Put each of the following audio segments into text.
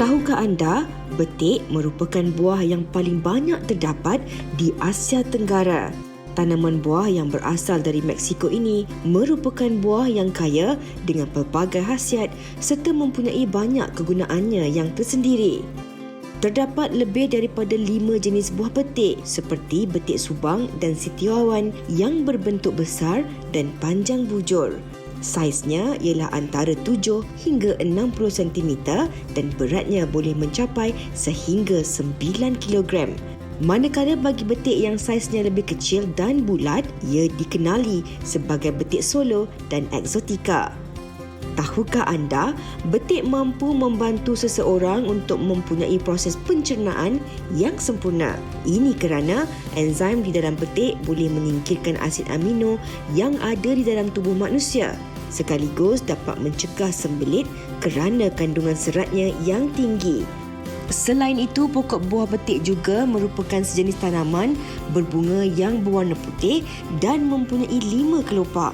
Tahukah anda, betik merupakan buah yang paling banyak terdapat di Asia Tenggara. Tanaman buah yang berasal dari Meksiko ini merupakan buah yang kaya dengan pelbagai khasiat serta mempunyai banyak kegunaannya yang tersendiri. Terdapat lebih daripada 5 jenis buah betik seperti betik subang dan setiawan yang berbentuk besar dan panjang bujur. Saiznya ialah antara 7 hingga 60 cm dan beratnya boleh mencapai sehingga 9 kg. Manakala bagi betik yang saiznya lebih kecil dan bulat, ia dikenali sebagai betik solo dan eksotika. Tahukah anda, betik mampu membantu seseorang untuk mempunyai proses pencernaan yang sempurna. Ini kerana enzim di dalam betik boleh menyingkirkan asid amino yang ada di dalam tubuh manusia, sekaligus dapat mencegah sembelit kerana kandungan seratnya yang tinggi. Selain itu, pokok buah betik juga merupakan sejenis tanaman berbunga yang berwarna putih dan mempunyai 5 kelopak.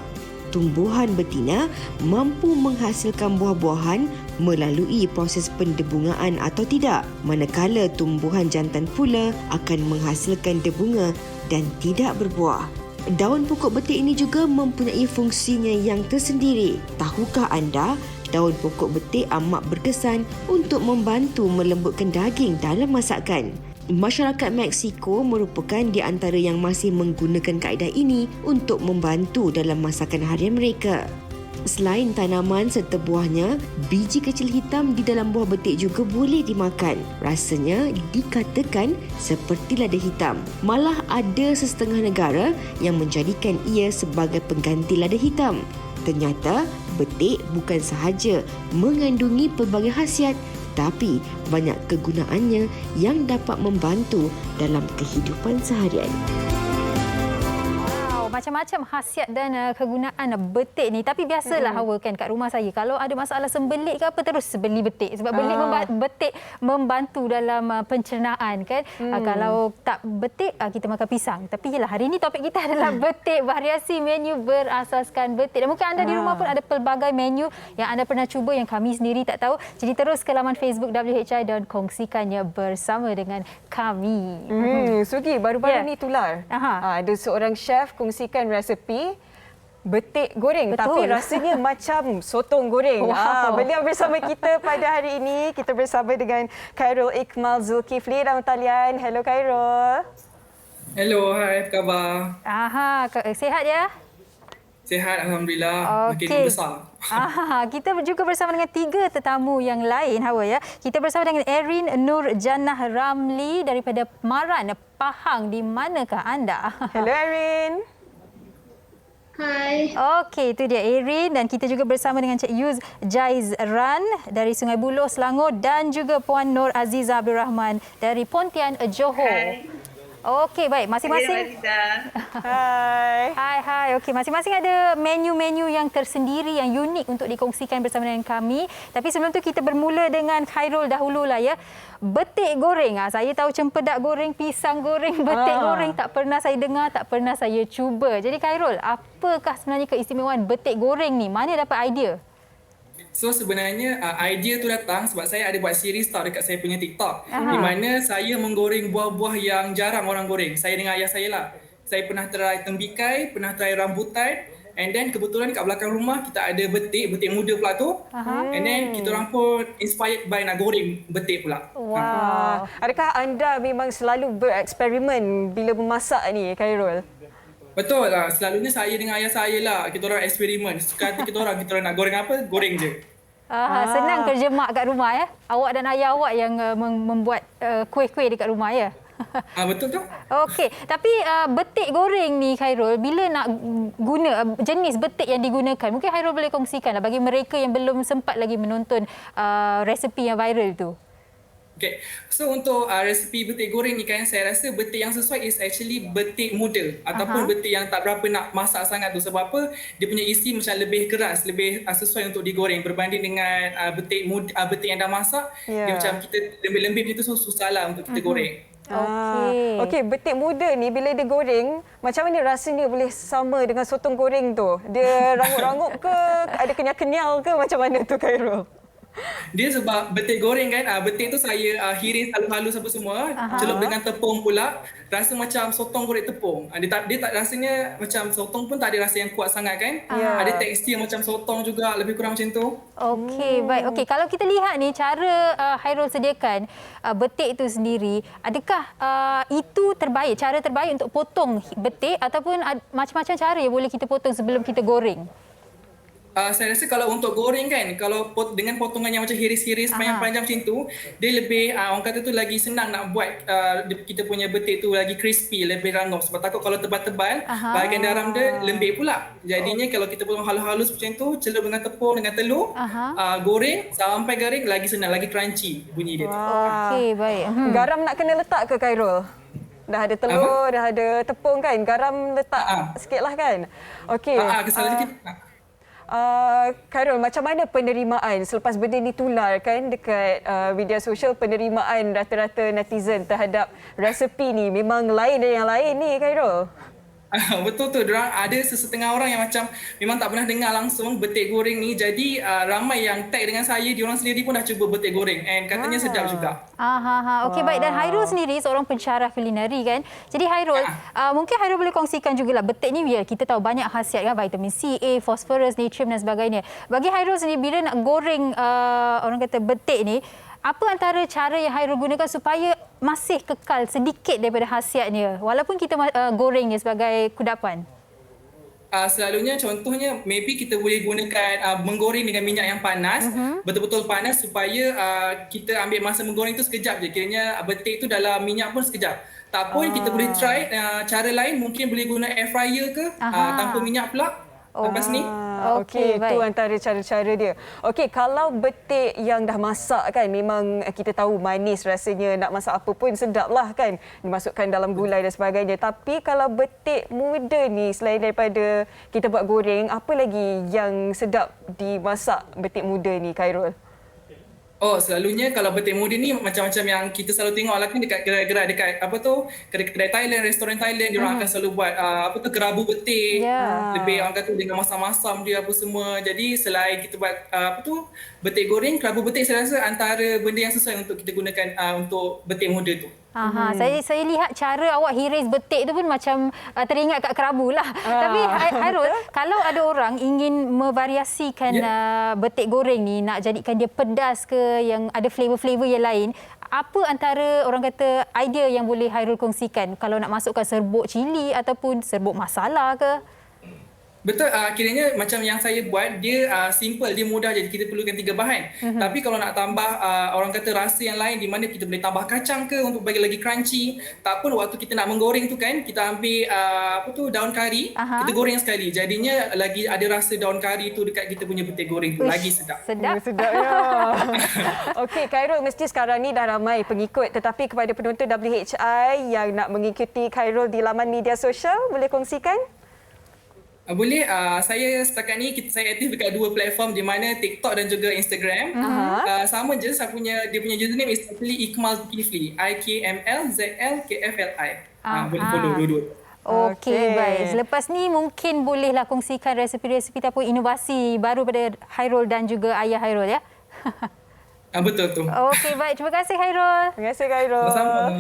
Tumbuhan betina mampu menghasilkan buah-buahan melalui proses pendebungaan atau tidak, manakala tumbuhan jantan pula akan menghasilkan debunga dan tidak berbuah. Daun pokok betik ini juga mempunyai fungsinya yang tersendiri. Tahukah anda, daun pokok betik amat berkesan untuk membantu melembutkan daging dalam masakan. Masyarakat Meksiko merupakan di antara yang masih menggunakan kaedah ini untuk membantu dalam masakan harian mereka. Selain tanaman serta buahnya, biji kecil hitam di dalam buah betik juga boleh dimakan. Rasanya dikatakan seperti lada hitam. Malah ada sesetengah negara yang menjadikan ia sebagai pengganti lada hitam. Ternyata, betik bukan sahaja mengandungi pelbagai khasiat, tapi banyak kegunaannya yang dapat membantu dalam kehidupan seharian. Macam-macam khasiat dan kegunaan betik ni. Tapi biasalah Hawa kan kat rumah saya, kalau ada masalah sembelit ke apa, terus beli betik. Sebab betik membantu dalam pencernaan kan. Kalau tak betik, kita makan pisang. Tapi yelah, hari ini topik kita adalah betik, variasi menu berasaskan betik. Dan mungkin anda di rumah pun ada pelbagai menu yang anda pernah cuba yang kami sendiri tak tahu. Jadi terus ke laman Facebook WHI dan kongsikannya bersama dengan kami. Sugi, baru-baru ni tular. Ada seorang chef kongsikan resepi betik goreng. Betul. Tapi rasanya macam sotong goreng. Wow. Beliau bersama kita pada hari ini. Kita bersama dengan Khairul Iqmal Zulkifli dalam talian. Hello Khairul. Hello, hai, apa khabar? Sihat ya? Sihat, Alhamdulillah. Makin besar. Kita juga bersama dengan 3 tetamu yang lain, Hawa ya. Kita bersama dengan Erin Nur Jannah Ramli daripada Maran, Pahang. Di manakah anda? Hello Erin. Hai. Okey, itu dia Erin, dan kita juga bersama dengan Cik Yuz Jaizran dari Sungai Buloh, Selangor, dan juga Puan Nur Aziza Abdul Rahman dari Pontian, Johor. Hai. Okey, baik. Masing-masing. Hai. Okey, masing-masing ada menu-menu yang tersendiri, yang unik untuk dikongsikan bersama dengan kami. Tapi sebelum tu kita bermula dengan Khairul dahululah ya. Betik goreng. Saya tahu cempedak goreng, pisang goreng, betik goreng tak pernah saya dengar, tak pernah saya cuba. Jadi Khairul, apakah sebenarnya keistimewaan betik goreng ni? Mana dapat idea? So sebenarnya idea tu datang sebab saya ada buat series tau dekat saya punya TikTok. Di mana saya menggoreng buah-buah yang jarang orang goreng. Saya dengan ayah saya lah. Saya pernah try tembikai, pernah try rambutan. And then kebetulan kat belakang rumah kita ada betik muda pula tu. And then kita orang pun inspired by nak goreng betik pula. Wow. Adakah anda memang selalu bereksperimen bila memasak ni Khairul? Betul lah. Selalunya saya dengan ayah saya lah. Kita orang eksperimen. Suka hati kita orang nak goreng apa, goreng je. Senang kerja mak kat rumah ya. Awak dan ayah awak yang membuat kuih-kuih dekat rumah ya. Betul tu. Okey, tapi betik goreng ni Khairul, bila nak guna jenis betik yang digunakan, mungkin Khairul boleh kongsikanlah bagi mereka yang belum sempat lagi menonton resepi yang viral tu. Okay, so untuk resepi betik goreng ni kan, saya rasa betik yang sesuai is actually betik muda ataupun betik yang tak berapa nak masak sangat tu. Sebab apa? Dia punya isi macam lebih keras, lebih sesuai untuk digoreng berbanding dengan betik muda, betik yang dah masak. Dia macam kita lembik-lembik macam tu, so susahlah untuk kita goreng. Okey, betik muda ni bila dia goreng, macam mana rasanya boleh sama dengan sotong goreng tu? Dia rangup-rangup ke, ada kenyal-kenyal ke, macam mana tu Khairul? Dia sebab betik goreng kan, betik tu saya hiris halus-halus apa semua, celup dengan tepung pula, rasa macam sotong goreng tepung. Dia tak rasanya macam sotong pun tak ada rasa yang kuat sangat kan. Ada tekstur macam sotong juga, lebih kurang macam tu. Okey, baik. Okey, kalau kita lihat ni cara Hairul sediakan betik itu sendiri, adakah itu terbaik, cara terbaik untuk potong betik ataupun macam-macam cara yang boleh kita potong sebelum kita goreng? Saya rasa kalau untuk goreng kan, kalau dengan potongan yang macam hiris-hiris panjang-panjang macam tu, dia lebih orang kata tu lagi senang nak buat kita punya betik tu lagi crispy, lebih rangup. Sebab takut kalau tebal-tebal, bahagian dalam dia lembik pula. Jadinya kalau kita potong halus-halus macam tu, celup dengan tepung, dengan telur, goreng sampai garing, lagi senang, lagi crunchy bunyi dia. Okey, baik. Garam nak kena letak ke Khairul? Dah ada telur, dah ada tepung kan? Garam letak sikit lah kan? Okey. Kesalahan sikit. Khairul, macam mana penerimaan selepas benda ni tular kan dekat media sosial, penerimaan rata-rata netizen terhadap resepi ni memang lain dari yang lain ni Khairul? Betul tu, dorang ada sesetengah orang yang macam memang tak pernah dengar langsung betik goreng ni. Jadi ramai yang tag dengan saya, diorang sendiri pun dah cuba betik goreng and katanya sedap juga. Okey, baik. Dan Hairul sendiri seorang pensyarah kulineri kan. Jadi Hairul, mungkin Hairul boleh kongsikan jugalah betik ni, ya, kita tahu banyak khasiat kan, vitamin C, A, fosforus, natrium dan sebagainya. Bagi Hairul sendiri bila nak goreng orang kata betik ni, apa antara cara yang Hairul gunakan supaya masih kekal sedikit daripada khasiatnya walaupun kita gorengnya sebagai kudapan? Selalunya contohnya maybe kita boleh gunakan menggoreng dengan minyak yang panas, betul-betul panas supaya kita ambil masa menggoreng tu sekejap je. Kiranya betik tu dalam minyak pun sekejap. Tak pun kita boleh try cara lain, mungkin boleh guna air fryer ke tanpa minyak pula. Lepas ni. Okey, itu antara cara-cara dia. Okey, kalau betik yang dah masak kan, memang kita tahu manis rasanya, nak masak apa pun sedap lah kan, dimasukkan dalam gulai dan sebagainya. Tapi kalau betik muda ni, selain daripada kita buat goreng, apa lagi yang sedap dimasak betik muda ni Khairul? Selalunya kalau betik muda ni macam-macam yang kita selalu tengok lah kan dekat gerai-gerai, dekat kedai Thailand, restoran Thailand, diorang akan selalu buat kerabu betik. Lebih orang kata dengan masam-masam dia apa semua. Jadi selain kita buat betik goreng, kerabu betik saya rasa antara benda yang sesuai untuk kita gunakan untuk betik muda tu. Saya lihat cara awak hiris betik tu pun macam teringat kat kerabu lah. Tapi Hairul, kalau ada orang ingin memvariasikan betik goreng ni, nak jadikan dia pedas ke, yang ada flavor-flavor yang lain, apa antara orang kata idea yang boleh Hairul kongsikan kalau nak masukkan serbuk cili ataupun serbuk masala ke? Betul, kiranya macam yang saya buat, dia simple, dia mudah je. Kita perlukan 3 bahan. Tapi kalau nak tambah orang kata rasa yang lain, di mana kita boleh tambah kacang ke untuk bagi lagi crunchy. Tak pun waktu kita nak menggoreng tu kan, kita ambil daun kari, kita goreng sekali. Jadinya lagi ada rasa daun kari tu dekat kita punya betik goreng tu. Lagi sedap. Sedapnya. Okey, Khairul, mesti sekarang ni dah ramai pengikut. Tetapi kepada penonton WHI yang nak mengikuti Khairul di laman media sosial, boleh kongsikan? Boleh. Saya setakat ni saya aktif dekat 2 platform, di mana TikTok dan juga Instagram. Sama je, dia punya username is actually Ikmal Zulkifli, IKMLZLKFLI. Boleh follow dua-dua. Okey, baik. Selepas ni mungkin bolehlah kongsikan resepi-resepi ataupun inovasi baru pada Hairul dan juga ayah Hairul, ya. Betul tu. Okey, baik. Terima kasih Hairul. Terima kasih Khairul. Sama-sama.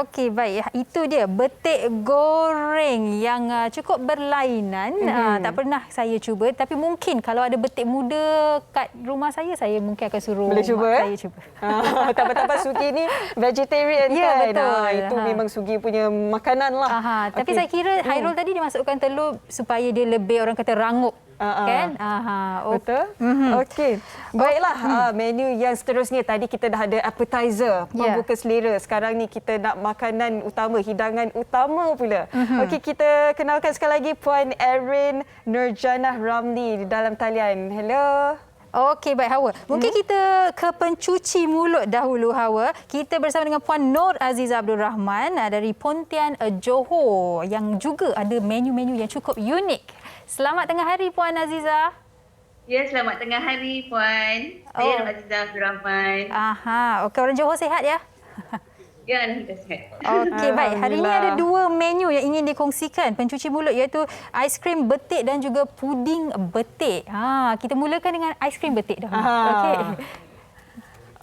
Okey, baik. Itu dia betik goreng yang cukup berlainan. Tak pernah saya cuba, tapi mungkin kalau ada betik muda kat rumah saya mungkin akan suruh boleh cuba, saya cuba. Tambah-tambah Sugi ni vegetarian ya, kan? Betul. Itu memang Sugi punya makanan lah. Tapi saya kira Hairul tadi dia masukkan telur supaya dia lebih orang kata rangup. Kan? Betul? Okey. Baiklah, menu yang seterusnya, tadi kita dah ada appetizer, pembuka selera. Sekarang ni kita nak makanan utama, hidangan utama pula. Okey, kita kenalkan sekali lagi Puan Erin Nurjanah Ramli di dalam talian. Hello. Okey, baik Hawa. Mungkin kita ke pencuci mulut dahulu, Hawa. Kita bersama dengan Puan Nur Azizah Abdul Rahman dari Pontian Johor yang juga ada menu-menu yang cukup unik. Selamat tengah hari Puan Azizah. Ya, selamat tengah hari Puan. Saya Nur Azizah Abdul Rahman. Okey, orang Johor sihat ya? Ya, alhamdulillah sihat. Okey, baik. Hari ini ada 2 menu yang ingin dikongsikan pencuci mulut, iaitu aiskrim betik dan juga puding betik. Kita mulakan dengan aiskrim betik dahulu. Okey.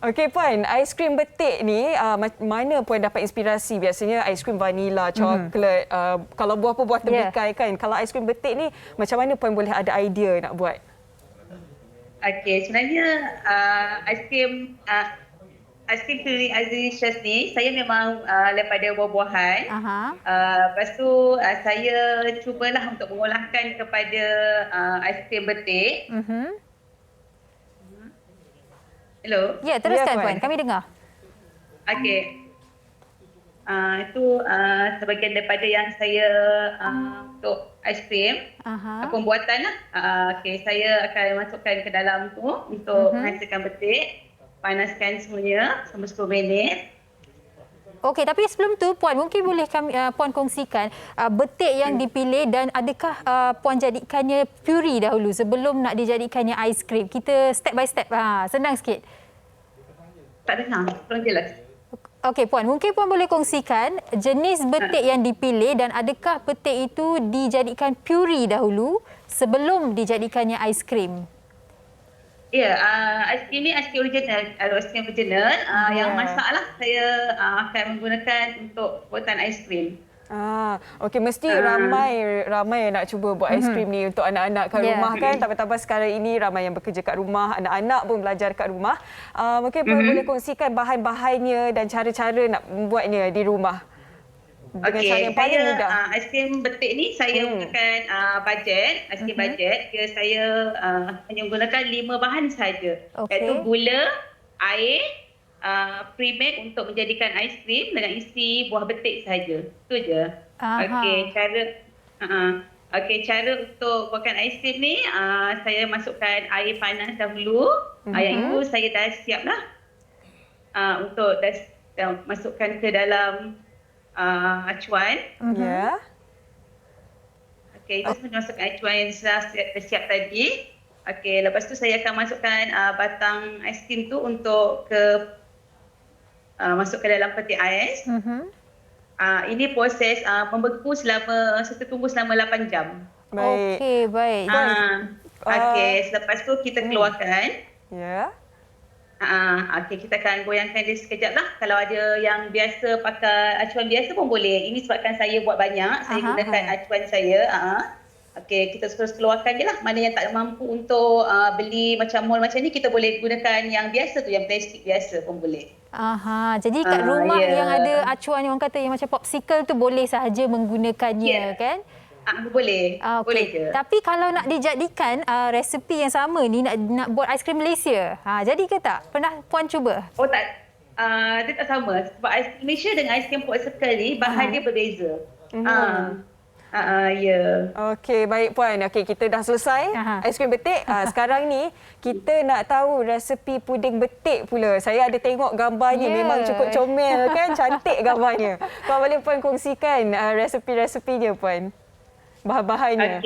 Okey Puan, aiskrim betik ni mana Puan dapat inspirasi? Biasanya aiskrim vanila, coklat, kalau buah-buah terbikai kan. Kalau aiskrim betik ni macam mana Puan boleh ada idea nak buat? Okey, sebenarnya aiskrim Azilicious ni saya memang daripada buah-buahan. Lepas tu saya cubalah untuk mengolahkan kepada aiskrim betik. Hello. Ya, teruskan Ya, Puan. Puan. Kami dengar. Okey. Itu sebahagian daripada yang saya untuk aiskrim. Pembuatan lah. Okey, saya akan masukkan ke dalam tu untuk menghasilkan betik. Panaskan semuanya selama 10 minit. Okey, tapi sebelum tu Puan mungkin boleh kami Puan kongsikan betik yang dipilih dan adakah Puan jadikannya puri dahulu sebelum nak dijadikannya aiskrim. Kita step by step. Senang sikit. Tak dengar, tolong jelas. Okey Puan, mungkin Puan boleh kongsikan jenis betik yang dipilih dan adakah betik itu dijadikan puri dahulu sebelum dijadikannya aiskrim. Ya, aiskrim ni aiskrim original. Aiskrim original yang masaklah saya akan menggunakan untuk buatan aiskrim. Okey, mesti ramai nak cuba buat aiskrim ni untuk anak-anak kat rumah kan. Tambah-tambah sekarang ini ramai yang bekerja kat rumah, anak-anak pun belajar kat rumah. Mungkin Puan boleh kongsikan bahan-bahannya dan cara-cara nak membuatnya di rumah. Dengan cara yang paling mudah. Aiskrim betik ni saya gunakan aiskrim bajet. Saya hanya menggunakan 5 bahan saja. Iaitu gula, air, pre-made untuk menjadikan aiskrim dengan isi buah betik saja. Itu je. Cara untuk buatkan aiskrim ni, saya masukkan air panas dahulu. Yang itu saya dah siap lah. Untuk masukkan ke dalam acuan. Okey, itu saya masukkan acuan yang sudah siap tadi. Okey, lepas tu saya akan masukkan batang aiskrim tu untuk masuk ke dalam peti ais. Ini proses membeku serta tunggu selama 8 jam. Baik. Okey, baik. Okey, selepas tu kita keluarkan. Ya. Okey, kita akan goyangkan dia sekejap lah. Kalau ada yang biasa pakai acuan biasa pun boleh. Ini sebabkan saya buat banyak, saya gunakan acuan saya. Okey, kita terus keluarkan je lah. Mana yang tak mampu untuk beli macam mall macam ni, kita boleh gunakan yang biasa tu, yang plastik biasa pun boleh. Jadi kat rumah yang ada acuan yang orang kata yang macam popsicle tu boleh sahaja menggunakannya kan? Boleh. Boleh je. Tapi kalau nak dijadikan resepi yang sama ni nak buat aiskrim Malaysia. Jadi ke tak? Pernah Puan cuba? Oh tak. Dia tak sama. Sebab aiskrim Malaysia dengan aiskrim popsicle ni bahan dia berbeza. Ya. Okey, baik Puan. Okey, kita dah selesai aiskrim betik. Sekarang ni kita nak tahu resepi puding betik pula. Saya ada tengok gambarnya, memang cukup comel kan, cantik gambarnya. Puan boleh Puan kongsikan resepi-resepinya Puan? Bahan-bahannya.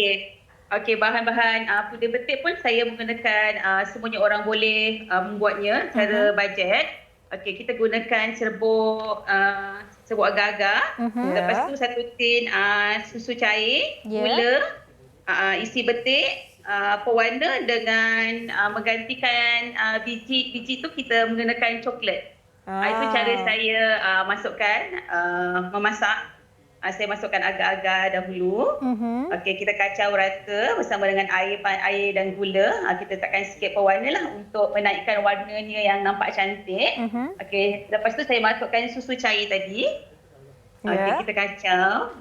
Okey, bahan-bahan puding betik pun saya menggunakan semuanya orang boleh membuatnya secara bajet. Okey, kita gunakan serbuk agar-agar. Lepas tu 1 tin susu cair, gula, isi betik, pewarna dengan menggantikan biji tu kita menggunakan coklat. Itu cara saya memasak. Saya masukkan agar-agar dahulu. Okey, kita kacau rata bersama dengan air dan gula. Kita letakkan sikit pewarna lah untuk menaikkan warnanya yang nampak cantik. Okey, lepas tu saya masukkan susu cair tadi. Okey, kita kacau.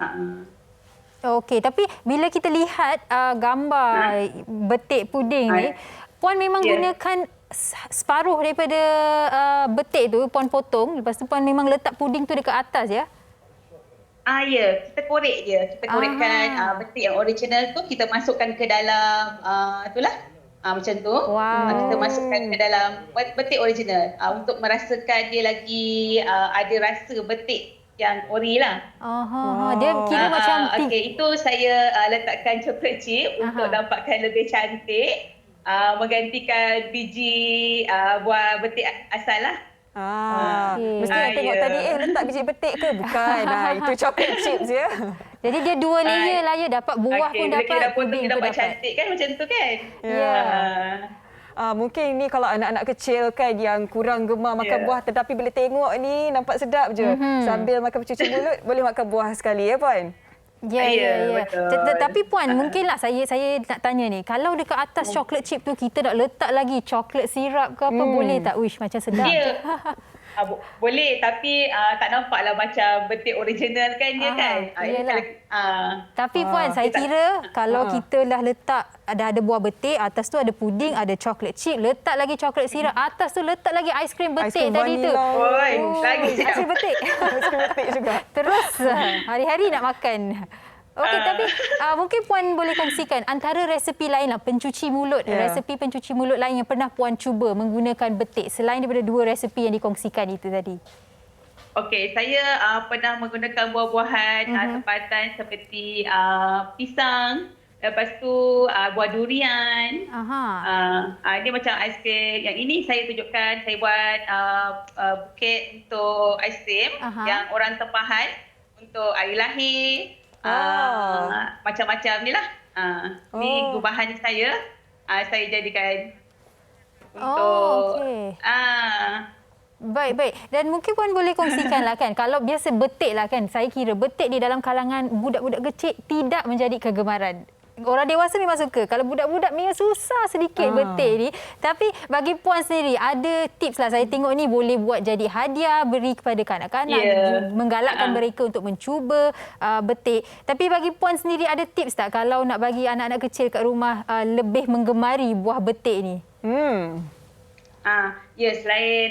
Okey, tapi bila kita lihat gambar betik puding ni, Puan memang gunakan separuh daripada betik tu, Puan potong. Lepas tu Puan memang letak puding tu dekat atas ya? Ya, kita korek je. Kita korekkan betik yang original tu, kita masukkan ke dalam itulah. Macam tu. Kita masukkan ke dalam betik original untuk merasakan dia lagi ada rasa betik yang ori lah. Dia kira macam okey, itu saya letakkan coklat chip untuk nampakkan lebih cantik. Menggantikan biji buah betik asal lah. Mesti nak tengok tadi letak biji betik ke? Bukan. Itu chocolate chips ya. Jadi dia 2 layer lah ya, dapat buah pun dapat, puding puding pun dapat dapat. Cantik kan macam tu kan? Ya. mungkin ni kalau anak-anak kecil kan yang kurang gemar makan buah tetapi boleh tengok ni nampak sedap je. Sambil makan pencuci mulut boleh makan buah sekali ya Puan? Ya. betul. Tapi Puan, mungkinlah saya nak tanya ni. Kalau dekat atas coklat chip tu kita nak letak lagi coklat sirap ke apa, boleh tak? Uish, macam sedap. Ya. Boleh, tapi tak nampaklah macam betik original kan dia kan. Yelah. Tapi Puan, saya Dia tak- kira kalau kita dah letak ada buah betik, atas tu ada puding, ada coklat chip, letak lagi coklat sirap, atas tu letak lagi aiskrim betik Aiskrim tadi tu. vanila. Oi, lagi Aiskrim betik. Aiskrim betik juga. Terus hari-hari nak makan. Okey, tapi mungkin Puan boleh kongsikan antara resepi lain lah, pencuci mulut, resepi pencuci mulut lain yang pernah Puan cuba menggunakan betik selain daripada 2 resepi yang dikongsikan itu tadi. Okey, saya pernah menggunakan buah-buahan tempatan seperti pisang, lepas tu buah durian. Ini macam aiskrim. Yang ini saya tunjukkan, saya buat buket untuk aiskrim yang orang tempahan untuk air lahir. Macam-macam ni lah. Ni gubahan saya. Saya jadikan untuk Baik. Dan mungkin Puan boleh kongsikanlah kan, kalau biasa betik lah kan, saya kira betik di dalam kalangan budak-budak kecil tidak menjadi kegemaran. Orang dewasa memang suka. Kalau budak-budak memang susah sedikit betik ni. Tapi bagi Puan sendiri, ada tips lah. Saya tengok ni boleh buat jadi hadiah, beri kepada kanak-kanak, menggalakkan mereka untuk mencuba betik. Tapi bagi Puan sendiri, ada tips tak kalau nak bagi anak-anak kecil kat rumah lebih menggemari buah betik ni? Ya, selain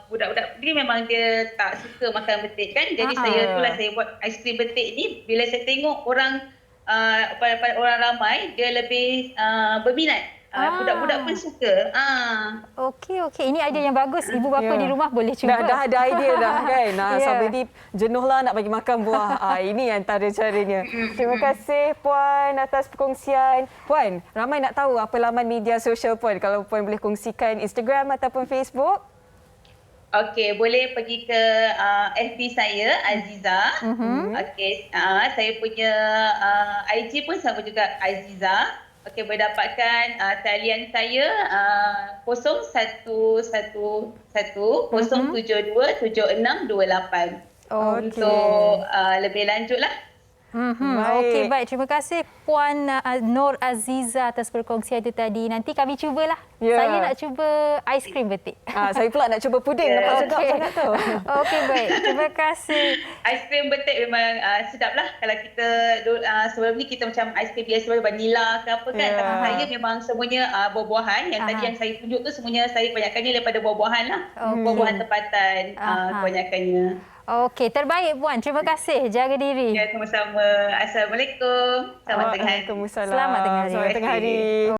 budak-budak ni memang dia tak suka makan betik kan. Jadi saya buat aiskrim betik ni. Bila saya tengok orang ramai, dia lebih berminat. Budak-budak pun suka. Okey. Ini idea yang bagus. Ibu bapa di rumah boleh cuba. Dah ada idea dah kan. Sampai ni jenuhlah nak bagi makan buah. Ini antara caranya. Terima kasih Puan atas perkongsian. Puan, ramai nak tahu apa laman media sosial Puan. Kalau Puan boleh kongsikan Instagram ataupun Facebook. Okey, boleh pergi ke FB saya, Aziza. Okey, saya punya IG pun sama juga, Aziza. Okey, boleh dapatkan talian saya 0111 072 7628 untuk lebih lanjutlah. Okey, baik. Terima kasih Puan Nur Aziza atas perkongsian itu tadi. Nanti kami cubalah. Saya nak cuba aiskrim betik. Saya pula nak cuba puding. Nampak sedap sangat tu. Okey, baik. Terima kasih. Aiskrim betik memang sedap lah. Kalau kita sebelum ni kita macam aiskrim biasa vanila ke apa kan. Tapi saya memang semuanya buah-buahan. Yang tadi yang saya tunjuk tu semuanya saya banyakkannya daripada buah-buahan lah. Buah-buahan tempatan kebanyakannya. Okey, terbaik Puan. Terima kasih. Jaga diri. Ya, sama-sama. Assalamualaikum. Selamat tengah hari. Waalaikumsalam. Selamat tengah hari. Selamat tengah hari.